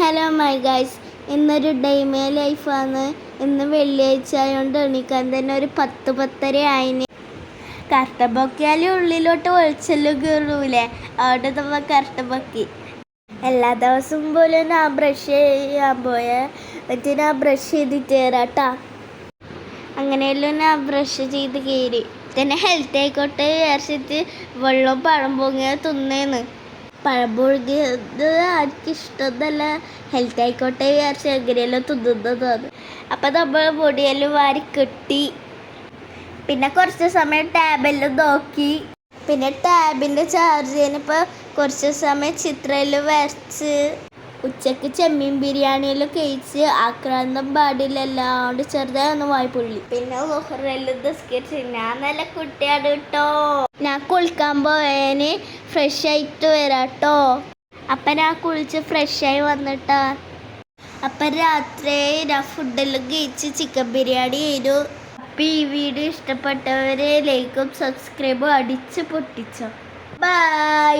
Hello my guys, ഇന്നൊരു day ലൈഫാണ്. ഇന്ന് വെള്ളിയാഴ്ച ആയതുകൊണ്ട് എണീക്കാൻ തന്നെ ഒരു 10-10:30 ആയിന്. കഷ്ടപ്പൊക്കിയാലും ഉള്ളിലോട്ട് വെളിച്ചെല്ലാം കയറൂലേ, അവിടെ നമ്മൾ കഷ്ടപ്പൊക്കി. എല്ലാ ദിവസവും പോലെ ഞാൻ ബ്രഷ് ചെയ്യാൻ എന്നിട്ട് ഞാൻ ബ്രഷ് ചെയ്തിട്ട് കയറാട്ടാ. അങ്ങനെയെല്ലാം ഞാൻ ബ്രഷ് ചെയ്ത് കയറി. തന്നെ ഹെൽത്ത് ആയിക്കോട്ടെ വിചാരിച്ചിട്ട് വെള്ളം പഴം പൊങ്ങിയ തിന്നേന്ന്. പഴം പൊഴുകിയത് ആർക്കും ഇഷ്ടമൊന്നുമല്ല, ഹെൽത്ത് ആയിക്കോട്ടെ വിചാരിച്ച് എങ്ങനെയെല്ലാം തിന്നുന്നതാണ്. അപ്പം നമ്മൾ മുടിയെല്ലാം വാരി കെട്ടി. പിന്നെ കുറച്ച് സമയം ടാബെല്ലാം നോക്കി. പിന്നെ ടാബിൻ്റെ ചാർജ് ചെയ്യാനിപ്പോൾ കുറച്ച് സമയം ചിത്രമെല്ലാം വരച്ച്. ഉച്ചക്ക് ചെമ്മീൻ ബിരിയാണിയെല്ലാം കഴിച്ച് ആക്രാന്തം പാടില്ലല്ലാണ്ട് ചെറുതായി ഒന്ന് വായ്പൊള്ളി. പിന്നെ ലോഹറെല്ലാം നിസ്കരിച്ച്. ഞാൻ നല്ല കുട്ടിയാണ് കേട്ടോ. ഞാൻ കുളിക്കാൻ പോയതിന് ഫ്രഷ് ആയിട്ട് വരാട്ടോ. അപ്പം ഞാൻ കുളിച്ച് ഫ്രഷായി വന്നിട്ടാ. അപ്പം രാത്രി ഞാൻ ഫുഡെല്ലാം കഴിച്ച് ചിക്കൻ ബിരിയാണി ചെയ്തു. അപ്പം ഈ വീഡിയോ ഇഷ്ടപ്പെട്ടവരെ ലൈക്കും സബ്സ്ക്രൈബും അടിച്ച് പൊട്ടിച്ചോ. ബൈ.